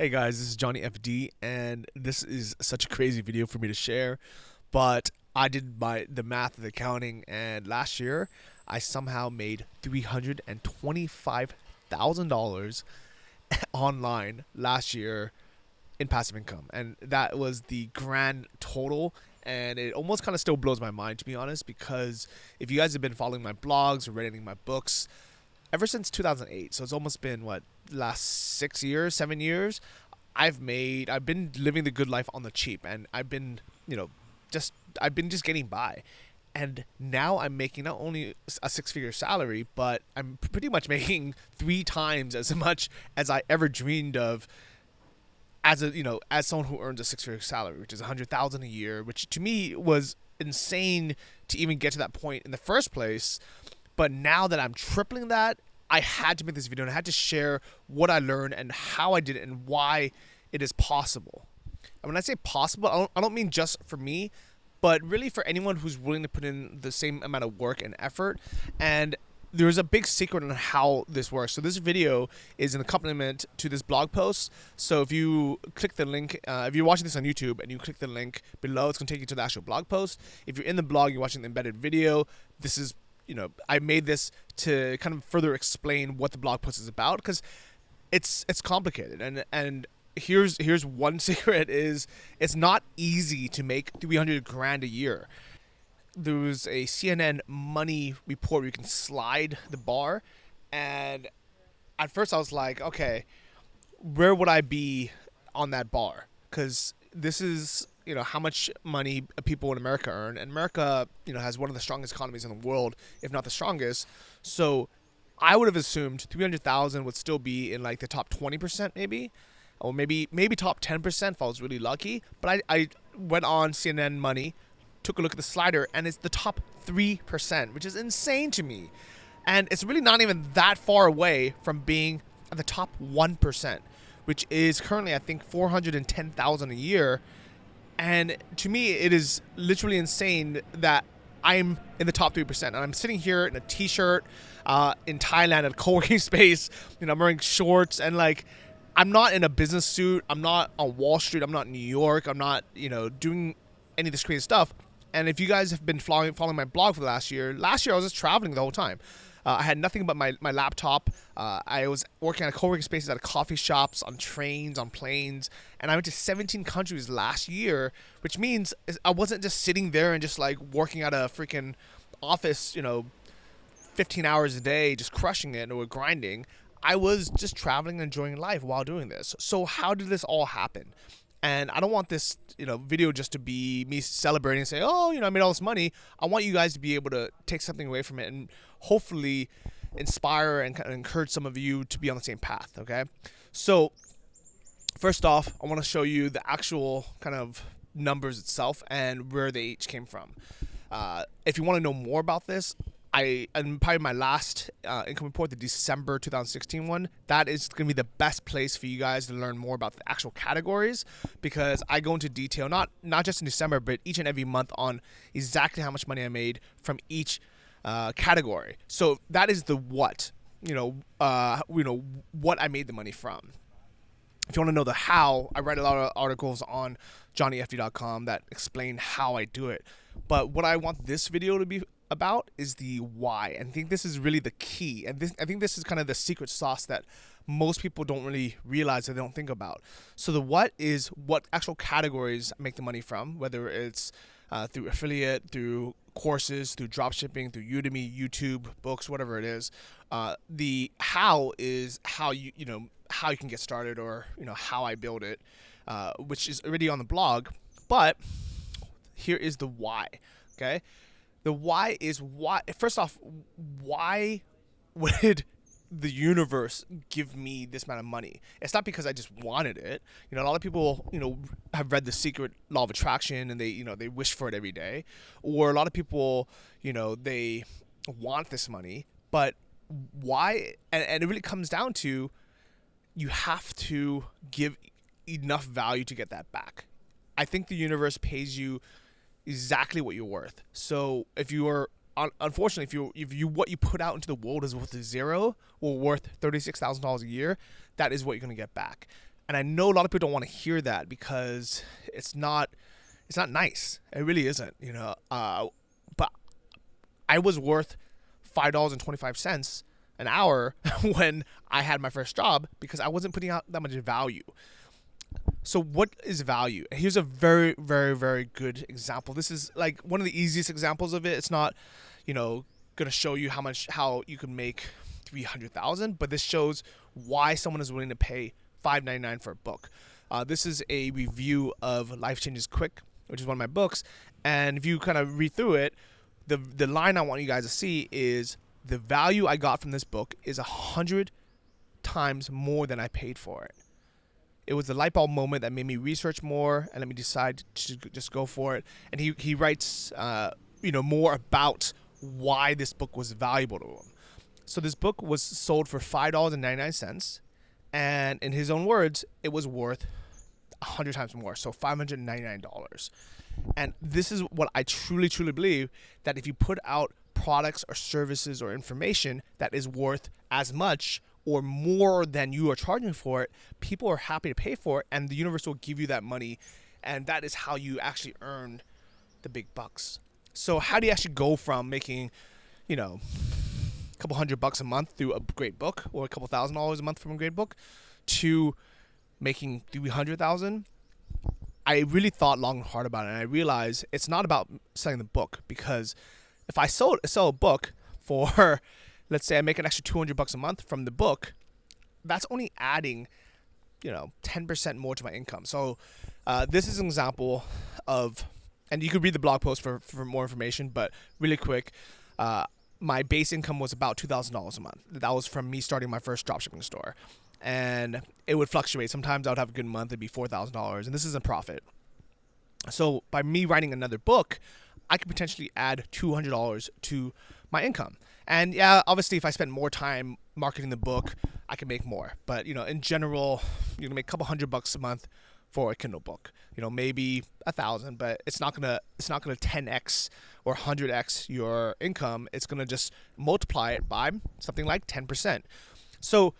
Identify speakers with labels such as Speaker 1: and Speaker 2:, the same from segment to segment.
Speaker 1: Hey guys, this is Johnny FD, and this is such a crazy video for me to share. But I did the math of the accounting, and last year I somehow made $325,000 online last year in passive income, and that was the grand total. And it almost kind of still blows my mind, to be honest, because if you guys have been following my blogs or reading my books, ever since 2008, so it's almost been what, last 6 years, 7 years. I've been living the good life on the cheap, and I've been, just I've been just getting by. And now I'm making not only a six-figure salary, but I'm pretty much making three times as much as I ever dreamed of as someone who earns a six-figure salary, which is 100,000 a year, which to me was insane to even get to that point in the first place. But now that I'm tripling that, I had to make this video and I had to share what I learned and how I did it and why it is possible. And when I say possible, I don't mean just for me, but really for anyone who's willing to put in the same amount of work and effort. And there's a big secret on how this works. So this video is an accompaniment to this blog post. So if you click the link, if you're watching this on YouTube and you click the link below, it's going to take you to the actual blog post. If you're in the blog, you're watching the embedded video, this is, I made this to kind of further explain what the blog post is about, because it's complicated. And here's one secret: is it's not easy to make 300 grand a year. There was a CNN money report where you can slide the bar, and at first I was like, okay, where would I be on that bar? Because this is how much money people in America earn, and America has one of the strongest economies in the world, if not the strongest. So I would have assumed 300,000 would still be in like the top 20%, maybe, or maybe top 10% if I was really lucky. But I went on CNN Money, took a look at the slider, and it's the top 3%, which is insane to me. And it's really not even that far away from being at the top 1%, which is currently, I think, 410,000 a year. And to me, it is literally insane that I'm in the top 3%. And I'm sitting here in a t-shirt in Thailand at a co-working space. I'm wearing shorts, and I'm not in a business suit. I'm not on Wall Street. I'm not in New York. I'm not, doing any of this crazy stuff. And if you guys have been following my blog for the last year I was just traveling the whole time. I had nothing but my laptop. I was working at co-working spaces, at coffee shops, on trains, on planes, and I went to 17 countries last year, which means I wasn't just sitting there and just working at a freaking office, 15 hours a day, just crushing it or grinding. I was just traveling and enjoying life while doing this. So how did this all happen? And I don't want this, video just to be me celebrating and say, oh, I made all this money. I want you guys to be able to take something away from it and hopefully inspire and kind of encourage some of you to be on the same path, okay? So first off, I want to show you the actual kind of numbers itself and where they each came from. If you want to know more about this, and probably my last income report, the December 2016 one, that is going to be the best place for you guys to learn more about the actual categories, because I go into detail, not just in December, but each and every month on exactly how much money I made from each category. So that is the what, what I made the money from. If you want to know the how, I write a lot of articles on johnnyfd.com that explain how I do it. But what I want this video to be about is the why, and I think this is really the key, and I think this is kind of the secret sauce that most people don't really realize, that they don't think about. So the what is what actual categories I make the money from, whether it's through affiliate, through courses, through drop shipping, through Udemy, YouTube, books, whatever it is. The how is how how you can get started, or how I build it, which is already on the blog. But here is the why. Okay. The why is why. First off, why would the universe give me this amount of money? It's not because I just wanted it. A lot of people, have read The Secret Law of Attraction, and they wish for it every day. Or a lot of people, they want this money, but why? And it really comes down to, you have to give enough value to get that back. I think the universe pays you exactly what you're worth. So if you are, unfortunately, if you what you put out into the world is worth zero, or worth $36,000 a year, that is what you're going to get back. And I know a lot of people don't want to hear that because it's not nice. It really isn't, you know. But I was worth $5.25 an hour when I had my first job because I wasn't putting out that much value. So what is value? Here's a very, very, very good example. This is like one of the easiest examples of it. It's not, you know, gonna show you how you can make 300,000, but this shows why someone is willing to pay $5.99 for a book. This is a review of Life Changes Quick, which is one of my books, and if you kind of read through it, the line I want you guys to see is the value I got from this book is 100 times more than I paid for it. It was the light bulb moment that made me research more and let me decide to just go for it. And he writes, more about why this book was valuable to him. So this book was sold for $5.99, and in his own words, it was worth 100 times more, so $599. And this is what I truly, truly believe, that if you put out products or services or information that is worth as much or more than you are charging for it, people are happy to pay for it, and the universe will give you that money, and that is how you actually earn the big bucks. So how do you actually go from making, a couple $100 a month through a great book, or a couple $1,000s a month from a great book, to making 300,000? I really thought long and hard about it, and I realized it's not about selling the book, because if I sell a book for, let's say I make an extra $200 a month from the book, that's only adding, 10% more to my income. So this is an example of, and you could read the blog post for more information, but really quick, my base income was about $2,000 a month. That was from me starting my first dropshipping store. And it would fluctuate. Sometimes I would have a good month, it'd be $4,000, and this isn't profit. So by me writing another book, I could potentially add $200 to my income. And yeah, obviously if I spend more time marketing the book, I can make more. But in general, you can make a couple $100 a month for a Kindle book. Maybe 1,000, but it's not gonna 10x or 100x your income. It's gonna just multiply it by something like 10%. So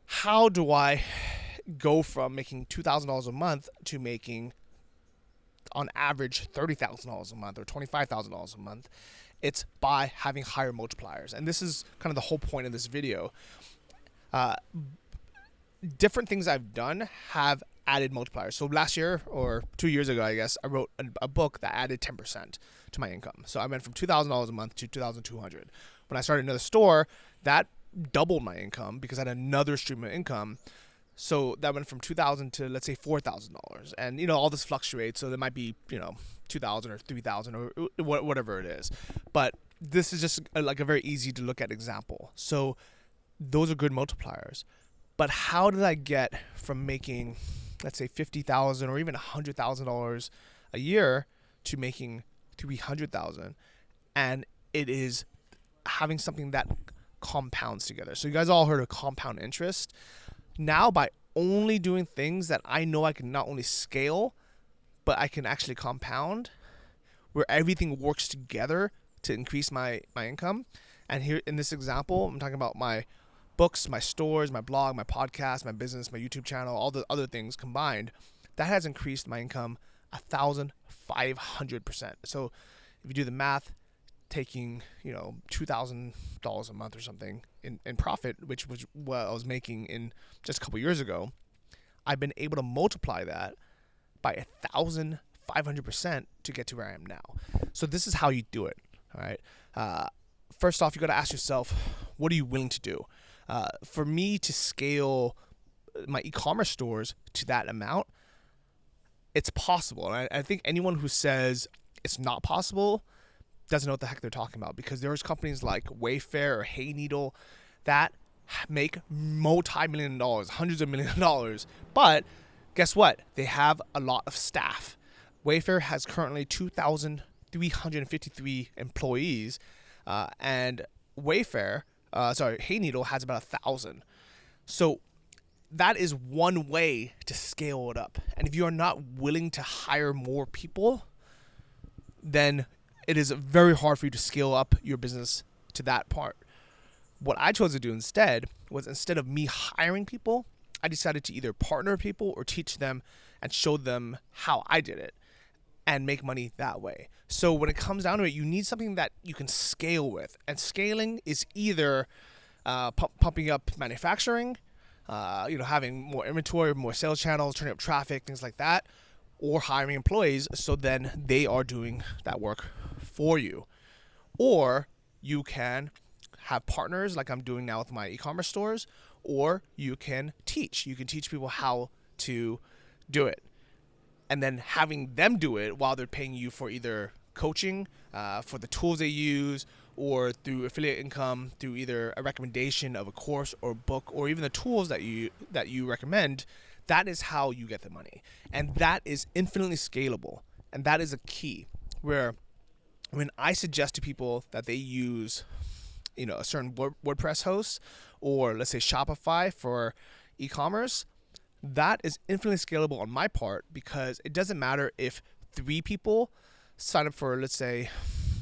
Speaker 1: how do I go from making $2,000 a month to making, on average, $30,000 a month or $25,000 a month? It's by having higher multipliers. And this is kind of the whole point of this video. Different things I've done have added multipliers. So last year, or 2 years ago, I guess, I wrote a book that added 10% to my income. So I went from $2,000 a month to $2,200. When I started another store, that doubled my income because I had another stream of income. So that went from $2,000 to, let's say, $4,000. And, all this fluctuates. So there might be, $2,000 or $3,000 or whatever it is. But this is just a very easy to look at example. So those are good multipliers. But how did I get from making, let's say, $50,000 or even $100,000 a year to making $300,000? And it is having something that compounds together. So you guys all heard of compound interest. Now, by only doing things that I know I can not only scale, but I can actually compound, where everything works together to increase my income. And here in this example, I'm talking about my books, my stores, my blog, my podcast, my business, my YouTube channel, all the other things combined. That has increased my income 1,500%. So if you do the math, taking $2,000 a month or something in profit, which was what I was making in just a couple years ago, I've been able to multiply that by 1,500% to get to where I am now. So this is how you do it. All right. First off, you got to ask yourself, what are you willing to do? For me to scale my e-commerce stores to that amount, it's possible. And I think anyone who says it's not possible doesn't know what the heck they're talking about, because there's companies like Wayfair or Hey Needle that make multi-million dollars, hundreds of millions of dollars. But guess what? They have a lot of staff. Wayfair has currently 2,353 employees, and Hey Needle has about 1,000. So that is one way to scale it up. And if you are not willing to hire more people, then it is very hard for you to scale up your business to that part. What I chose to do instead was, instead of me hiring people, I decided to either partner people or teach them and show them how I did it and make money that way. So when it comes down to it, you need something that you can scale with. And scaling is either pumping up manufacturing, having more inventory, more sales channels, turning up traffic, things like that, or hiring employees so then they are doing that work for you. Or you can have partners like I'm doing now with my e-commerce stores, or you can teach. You can teach people how to do it. And then having them do it while they're paying you for either coaching, for the tools they use, or through affiliate income, through either a recommendation of a course or book, or even the tools that you recommend. That is how you get the money. And that is infinitely scalable. And that is a key where when I suggest to people that they use, a certain WordPress host, or let's say Shopify for e-commerce, that is infinitely scalable on my part, because it doesn't matter if 3 people sign up for, let's say,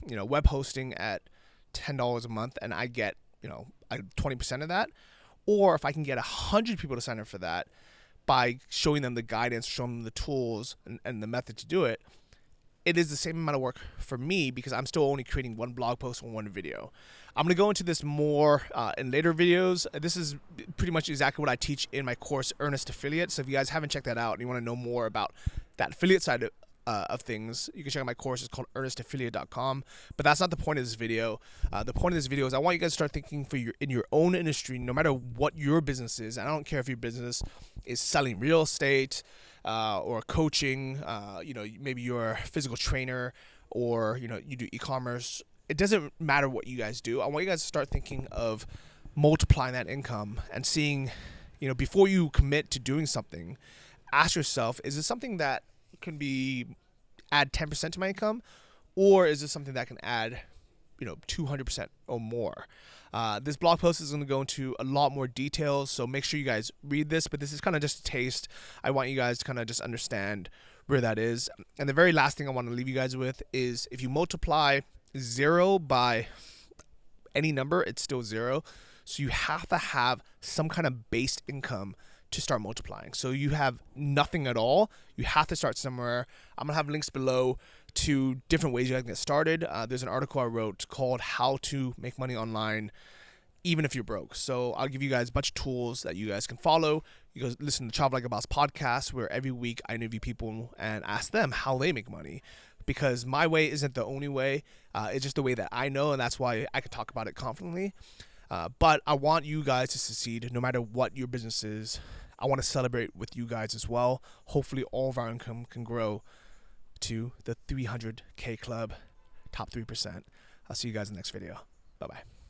Speaker 1: web hosting at $10 a month and I get, 20% of that, or if I can get 100 people to sign up for that by showing them the guidance, showing them the tools and the method to do it. It is the same amount of work for me because I'm still only creating one blog post and one video. I'm going to go into this more in later videos. This is pretty much exactly what I teach in my course, Earnest Affiliate. So if you guys haven't checked that out and you want to know more about that affiliate side of things, you can check out my course. It's called earnestaffiliate.com. But that's not the point of this video. The point of this video is I want you guys to start thinking in your own industry, no matter what your business is. And I don't care if your business is selling real estate, or coaching, maybe you're a physical trainer, or, you do e-commerce. It doesn't matter what you guys do. I want you guys to start thinking of multiplying that income and seeing, before you commit to doing something, ask yourself, is this something that can add 10% to my income, or is this something that can add, 200% or more? This blog post is going to go into a lot more details, so make sure you guys read this, but this is kind of just a taste. I want you guys to kind of just understand where that is. And the very last thing I want to leave you guys with is, if you multiply 0 by any number, it's still 0. So you have to have some kind of base income to start multiplying. So you have nothing at all, you have to start somewhere. I'm going to have links below to different ways you guys can get started. There's an article I wrote called How to Make Money Online Even If You're Broke. So I'll give you guys a bunch of tools that you guys can follow. You guys listen to Travel Like a Boss podcast, where every week I interview people and ask them how they make money. Because my way isn't the only way. It's just the way that I know, and that's why I can talk about it confidently. But I want you guys to succeed no matter what your business is. I want to celebrate with you guys as well. Hopefully all of our income can grow to the 300K club, top 3%. I'll see you guys in the next video. Bye-bye.